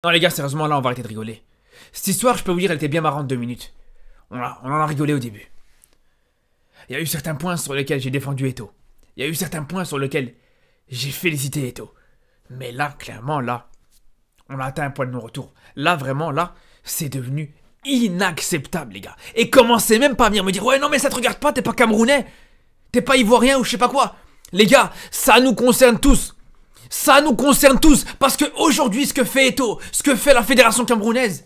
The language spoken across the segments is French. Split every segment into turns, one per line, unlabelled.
Non les gars, sérieusement là on va arrêter de rigoler. Cette histoire, je peux vous dire, elle était bien marrante 2 minutes. On en a rigolé au début. Il y a eu certains points sur lesquels j'ai défendu Eto'o. Il y a eu certains points sur lesquels j'ai félicité Eto'o. Mais là, clairement, là, on a atteint un point de non-retour. Là, vraiment, là, c'est devenu inacceptable, les gars. Et commencez même pas à venir me dire « Ouais, non, mais ça te regarde pas, t'es pas camerounais. T'es pas ivoirien ou je sais pas quoi. » Les gars, ça nous concerne tous. Ça nous concerne tous. Parce que aujourd'hui, ce que fait Eto'o, ce que fait la fédération camerounaise,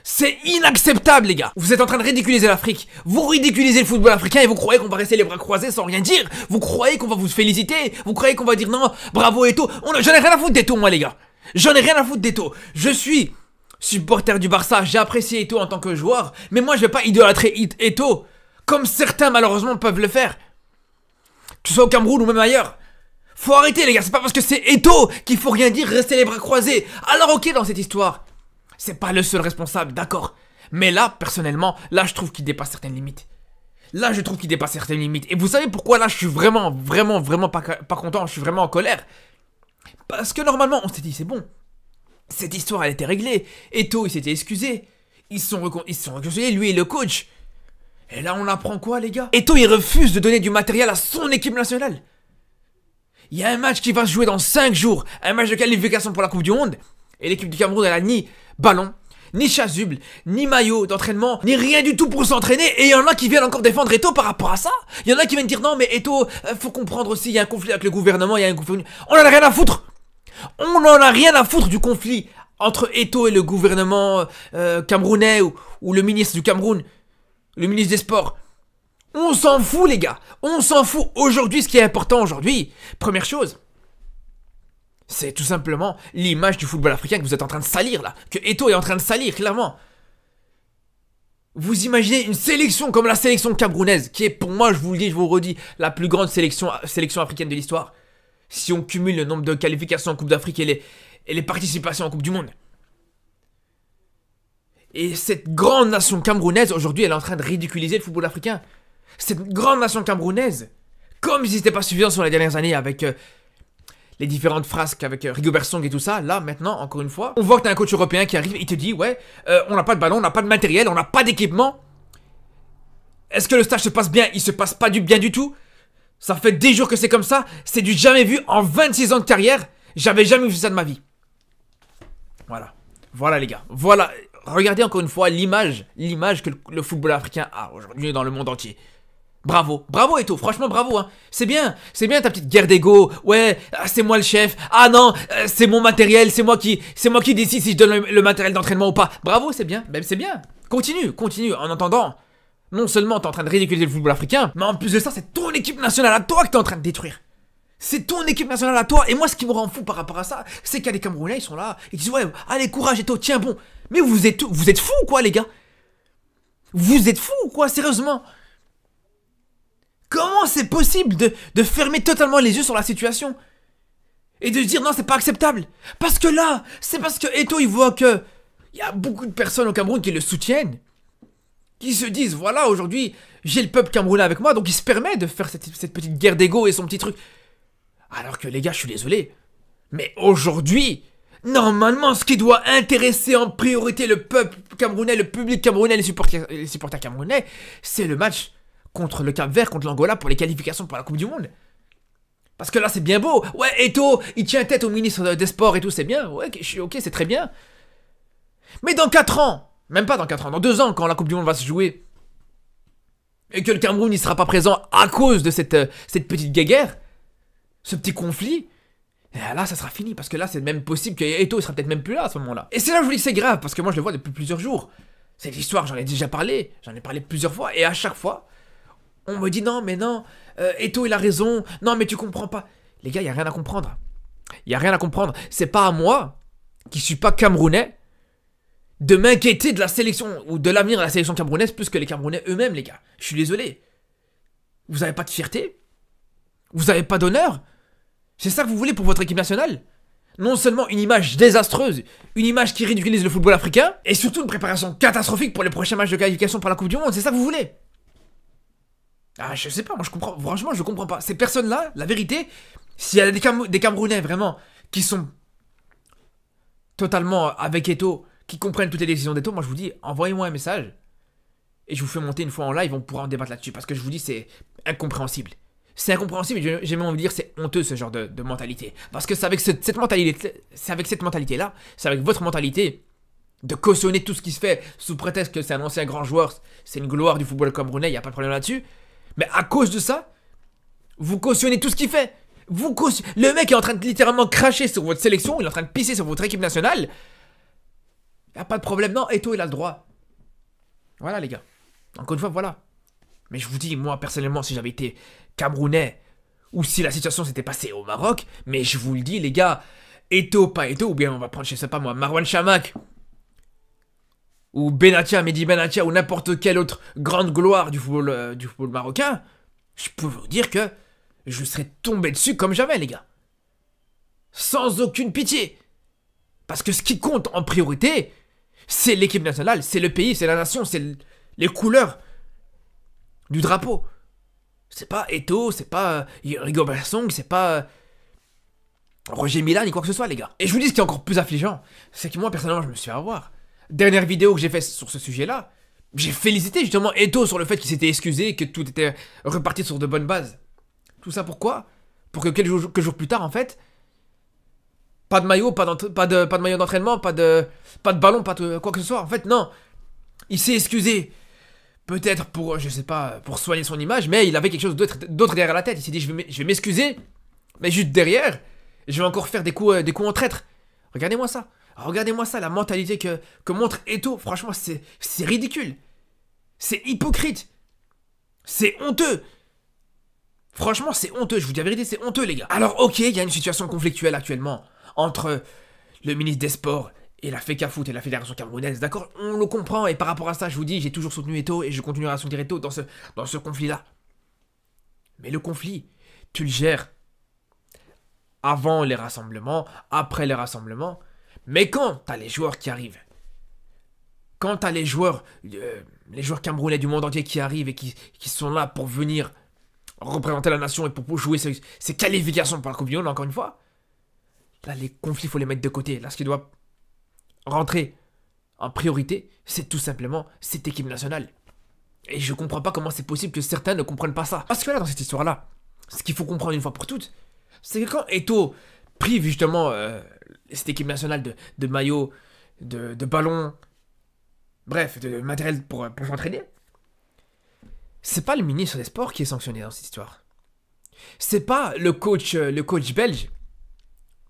c'est inacceptable, les gars. Vous êtes en train de ridiculiser l'Afrique. Vous ridiculisez le football africain et vous croyez qu'on va rester les bras croisés sans rien dire. Vous croyez qu'on va vous féliciter. Vous croyez qu'on va dire non, bravo Eto'o. J'en ai rien à foutre d'Eto'o, moi, les gars. J'en ai rien à foutre d'Eto'o. Je suis supporter du Barça. J'ai apprécié Eto'o en tant que joueur. Mais moi, je vais pas idolâtrer Eto'o comme certains, malheureusement, peuvent le faire. Que ce soit au Cameroun ou même ailleurs. Faut arrêter, les gars. C'est pas parce que c'est Eto'o qu'il faut rien dire, rester les bras croisés. Alors, ok, dans cette histoire, c'est pas le seul responsable, d'accord. Mais là, personnellement, là, je trouve qu'il dépasse certaines limites. Là, je trouve qu'il dépasse certaines limites. Et vous savez pourquoi là, je suis vraiment pas content. Je suis vraiment en colère. Parce que normalement, on s'est dit, c'est bon. Cette histoire, elle était réglée. Eto'o, il s'était excusé. Ils se sont réconciliés, lui et le coach. Et là, on apprend quoi, les gars? Eto'o, il refuse de donner du matériel à son équipe nationale. Il y a un match qui va se jouer dans 5 jours. Un match de qualification pour la Coupe du Monde. Et l'équipe du Cameroun, elle a ni ballon, ni chasuble, ni maillot d'entraînement, ni rien du tout pour s'entraîner. Et il y en a qui viennent encore défendre Eto'o par rapport à ça. Il y en a qui viennent dire non mais Eto'o, faut comprendre aussi, il y a un conflit avec le gouvernement, il y a un conflit. On en a rien à foutre. On en a rien à foutre du conflit entre Eto'o et le gouvernement camerounais ou le ministre du Cameroun, le ministre des Sports. On s'en fout, les gars. On s'en fout. Aujourd'hui, ce qui est important aujourd'hui, première chose, c'est tout simplement l'image du football africain que vous êtes en train de salir, là. Que Eto'o est en train de salir, clairement. Vous imaginez une sélection comme la sélection camerounaise, qui est pour moi, je vous le dis, je vous le redis, la plus grande sélection africaine de l'histoire. Si on cumule le nombre de qualifications en Coupe d'Afrique et les participations en Coupe du Monde. Et cette grande nation camerounaise, aujourd'hui, elle est en train de ridiculiser le football africain. Cette grande nation camerounaise, comme si c'était pas suffisant sur les dernières années avec les différentes frasques avec Rigobert Song et tout ça, là maintenant, encore une fois, on voit que t'as un coach européen qui arrive et il te dit ouais, on n'a pas de ballon, on n'a pas de matériel, on n'a pas d'équipement. Est-ce que le stage se passe bien? Il se passe pas bien du tout. Ça fait des jours que c'est comme ça, c'est du jamais vu en 26 ans de carrière. J'avais jamais vu ça de ma vie. Voilà. Voilà les gars, voilà. Regardez encore une fois l'image que le football africain a aujourd'hui dans le monde entier. Bravo, bravo Eto'o, franchement bravo hein. C'est bien ta petite guerre d'ego. Ouais, c'est moi le chef. Ah non, c'est mon matériel, c'est moi qui décide si je donne le matériel d'entraînement ou pas. Bravo, c'est bien, même c'est bien. Continue. En entendant, non seulement t'es en train de ridiculiser le football africain, mais en plus de ça, c'est ton équipe nationale à toi que t'es en train de détruire. C'est ton équipe nationale à toi. Et moi, ce qui me rend fou par rapport à ça, c'est qu'il y a des Camerounais, ils sont là, ils disent ouais, allez courage Eto'o, tiens bon. Mais vous êtes fous ou quoi les gars? Vous êtes fous ou quoi, sérieusement? Comment c'est possible de fermer totalement les yeux sur la situation et de se dire non, c'est pas acceptable? Parce que là, c'est parce que Eto'o, il voit que il y a beaucoup de personnes au Cameroun qui le soutiennent, qui se disent voilà, aujourd'hui, j'ai le peuple camerounais avec moi, donc il se permet de faire cette petite guerre d'ego et son petit truc. Alors que les gars, je suis désolé, mais aujourd'hui, normalement, ce qui doit intéresser en priorité le peuple camerounais, le public camerounais, les supporters camerounais, c'est le match contre le Cap-Vert, contre l'Angola pour les qualifications pour la Coupe du Monde. Parce que là, c'est bien beau. Ouais, Eto'o, il tient tête au ministre des Sports et tout, c'est bien. Ouais, ok, c'est très bien. Mais dans 4 ans, même pas dans 4 ans, dans 2 ans, quand la Coupe du Monde va se jouer, et que le Cameroun n'y sera pas présent à cause de cette petite guéguerre, ce petit conflit, et là, ça sera fini. Parce que là, c'est même possible que Eto'o il sera peut-être même plus là à ce moment-là. Et c'est là où je vous dis que c'est grave, parce que moi, je le vois depuis plusieurs jours. Cette histoire, j'en ai déjà parlé. J'en ai parlé plusieurs fois. Et à chaque fois, on me dit non, mais non, Eto'o il a raison, non mais tu comprends pas. Les gars, il n'y a rien à comprendre. Il n'y a rien à comprendre. C'est pas à moi, qui suis pas camerounais, de m'inquiéter de la sélection, ou de l'avenir de la sélection camerounaise plus que les Camerounais eux-mêmes, les gars. Je suis désolé. Vous avez pas de fierté? Vous avez pas d'honneur? C'est ça que vous voulez pour votre équipe nationale? Non seulement une image désastreuse, une image qui ridiculise le football africain, et surtout une préparation catastrophique pour les prochains matchs de qualification pour la Coupe du Monde. C'est ça que vous voulez? Ah, je sais pas, moi je comprends, franchement je comprends pas. Ces personnes-là, la vérité, s'il y a des Camerounais vraiment qui sont totalement avec Eto'o, qui comprennent toutes les décisions d'Eto'o, moi je vous dis, envoyez-moi un message. Et je vous fais monter une fois en live, on pourra en débattre là-dessus. Parce que je vous dis, c'est incompréhensible. C'est incompréhensible et j'ai même envie de dire, c'est honteux ce genre de mentalité. Parce que c'est avec cette mentalité, c'est avec cette mentalité-là, c'est avec votre mentalité de cautionner tout ce qui se fait sous prétexte que c'est un ancien grand joueur, c'est une gloire du football camerounais, il n'y a pas de problème là-dessus. Mais à cause de ça, vous cautionnez tout ce qu'il fait. Le mec est en train de littéralement cracher sur votre sélection, il est en train de pisser sur votre équipe nationale. Il n'y a pas de problème, non, Eto'o il a le droit. Voilà les gars. Encore une fois, voilà. Mais je vous dis, moi personnellement, si j'avais été camerounais, ou si la situation s'était passée au Maroc, mais je vous le dis les gars, Eto'o, pas Eto'o, ou bien on va prendre, je sais pas moi, Marwan Chamakh, ou Benatia, Mehdi Benatia, ou n'importe quelle autre grande gloire du football marocain, je peux vous dire que je serais tombé dessus comme jamais les gars. Sans aucune pitié. Parce que ce qui compte en priorité, c'est l'équipe nationale, c'est le pays, c'est la nation, c'est les couleurs du drapeau. C'est pas Eto'o, c'est pas Rigobert Song, c'est pas Roger Mila, ni quoi que ce soit, les gars. Et je vous dis ce qui est encore plus affligeant, c'est que moi, personnellement, je me suis fait avoir. Dernière vidéo que j'ai faite sur ce sujet-là, j'ai félicité justement Eto'o sur le fait qu'il s'était excusé, que tout était reparti sur de bonnes bases. Tout ça pourquoi? Pour que quelques jours plus tard, en fait, pas de maillot, pas de maillot d'entraînement, pas de ballon, pas de quoi que ce soit. En fait, non. Il s'est excusé. Peut-être pour, je sais pas, pour soigner son image, mais il avait quelque chose d'autre derrière la tête. Il s'est dit, je vais m'excuser, mais juste derrière, je vais encore faire des coups en traître. Regardez-moi ça. Regardez-moi ça, la mentalité que montre Eto'o. Franchement, c'est ridicule. C'est hypocrite. C'est honteux. Franchement, c'est honteux. Je vous dis la vérité, c'est honteux, les gars. Alors, ok, il y a une situation conflictuelle actuellement entre le ministre des Sports et la FECAFOOT et la Fédération camerounaise, d'accord? On le comprend, et par rapport à ça, je vous dis, j'ai toujours soutenu Eto'o, et je continuerai à soutenir Eto'o dans ce conflit-là. Mais le conflit, tu le gères avant les rassemblements, après les rassemblements, mais quand t'as les joueurs qui arrivent, quand t'as les joueurs camerounais du monde entier qui arrivent et qui sont là pour venir représenter la nation et pour jouer ces qualifications pour la Coupe du Monde, encore une fois, là, les conflits, il faut les mettre de côté. Là, ce qui doit rentrer en priorité, c'est tout simplement cette équipe nationale. Et je comprends pas comment c'est possible que certains ne comprennent pas ça. Parce que là, dans cette histoire-là, ce qu'il faut comprendre une fois pour toutes, c'est que quand Eto'o prive justement cette équipe nationale de maillots, de ballons, bref, de matériel pour s'entraîner, c'est pas le ministre des Sports qui est sanctionné dans cette histoire. C'est pas le coach belge,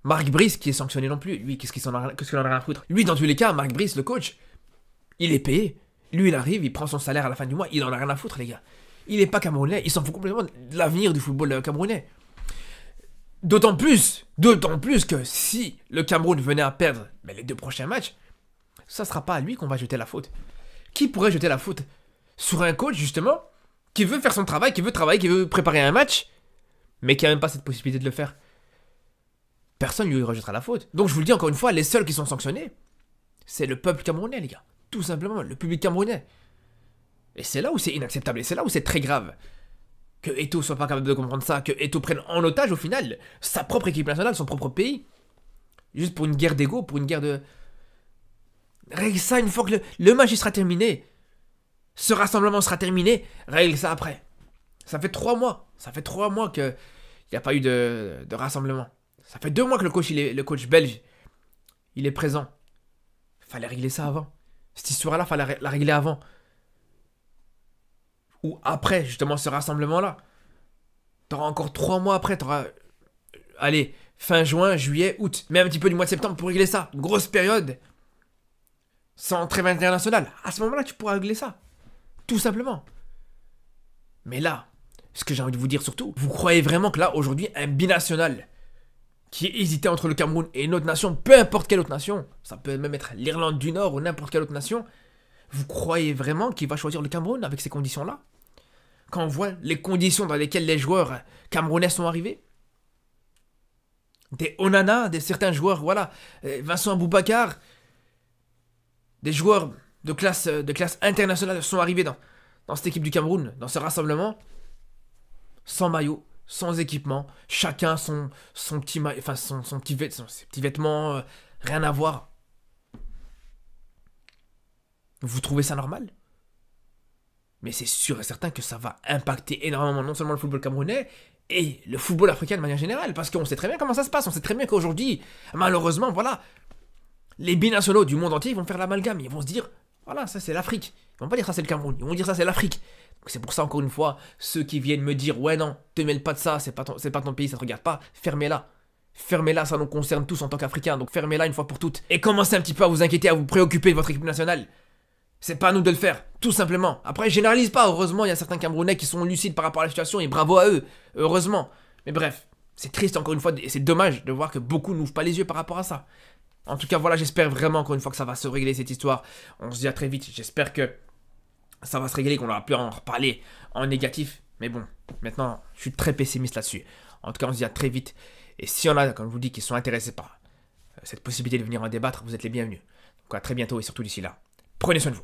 Marc Brice, qui est sanctionné non plus. Lui, qu'est-ce qu'il en a rien à foutre? Lui, dans tous les cas, Marc Brice, le coach, il est payé. Lui, il arrive, il prend son salaire à la fin du mois, il en a rien à foutre, les gars. Il est pas camerounais, il s'en fout complètement de l'avenir du football camerounais. D'autant plus que si le Cameroun venait à perdre les 2 prochains matchs, ça sera pas à lui qu'on va jeter la faute. Qui pourrait jeter la faute sur un coach, justement, qui veut faire son travail, qui veut préparer un match, mais qui a même pas cette possibilité de le faire? Personne lui rejettera la faute. Donc je vous le dis encore une fois, les seuls qui sont sanctionnés, c'est le peuple camerounais, les gars. Tout simplement, le public camerounais. Et c'est là où c'est inacceptable, et c'est là où c'est très grave. Que Eto'o soit pas capable de comprendre ça, que Eto'o prenne en otage, au final, sa propre équipe nationale, son propre pays. Juste pour une guerre d'ego, pour une guerre de... Règle ça une fois que le match sera terminé. Ce rassemblement sera terminé, règle ça après. Ça fait 3 mois. Ça fait 3 mois qu'il n'y a pas eu de rassemblement. Ça fait 2 mois que le coach belge, il est présent. Fallait régler ça avant. Cette histoire-là, fallait la régler avant. Ou après, justement, ce rassemblement-là. T'auras encore 3 mois après, t'auras... Allez, fin juin, juillet, août. Même un petit peu du mois de septembre pour régler ça. Une grosse période. Sans trêve internationale. À ce moment-là, tu pourras régler ça. Tout simplement. Mais là, ce que j'ai envie de vous dire surtout, vous croyez vraiment que là, aujourd'hui, un binational qui hésitait entre le Cameroun et une autre nation, peu importe quelle autre nation, ça peut même être l'Irlande du Nord ou n'importe quelle autre nation, vous croyez vraiment qu'il va choisir le Cameroun avec ces conditions-là? Quand on voit les conditions dans lesquelles les joueurs camerounais sont arrivés, des Onana, certains joueurs, voilà, Vincent Aboubakar, des joueurs de classe internationale sont arrivés dans cette équipe du Cameroun, dans ce rassemblement, sans maillot, sans équipement, chacun ses petits vêtements, rien à voir. Vous trouvez ça normal? Mais c'est sûr et certain que ça va impacter énormément non seulement le football camerounais, et le football africain de manière générale, parce qu'on sait très bien comment ça se passe, on sait très bien qu'aujourd'hui, malheureusement, voilà, les binationaux du monde entier vont faire l'amalgame, ils vont se dire, voilà, ça c'est l'Afrique, ils vont pas dire ça c'est le Cameroun, ils vont dire ça c'est l'Afrique. Donc c'est pour ça, encore une fois, ceux qui viennent me dire, ouais non, te mêle pas de ça, c'est pas ton pays, ça te regarde pas, fermez-la. Fermez-la, ça nous concerne tous en tant qu'Africains, donc fermez-la une fois pour toutes. Et commencez un petit peu à vous inquiéter, à vous préoccuper de votre équipe nationale. C'est pas à nous de le faire, tout simplement. Après, je généralise pas, heureusement, il y a certains Camerounais qui sont lucides par rapport à la situation, et bravo à eux, heureusement. Mais bref, c'est triste encore une fois, et c'est dommage de voir que beaucoup n'ouvrent pas les yeux par rapport à ça. En tout cas, voilà, j'espère vraiment encore une fois que ça va se régler cette histoire. On se dit à très vite, j'espère que ça va se régler, qu'on aura pu en reparler en négatif. Mais bon, maintenant, je suis très pessimiste là-dessus. En tout cas, on se dit à très vite. Et s'il y en a, comme je vous dis, qui sont intéressés par cette possibilité de venir en débattre, vous êtes les bienvenus. Donc à très bientôt et surtout d'ici là, prenez soin de vous.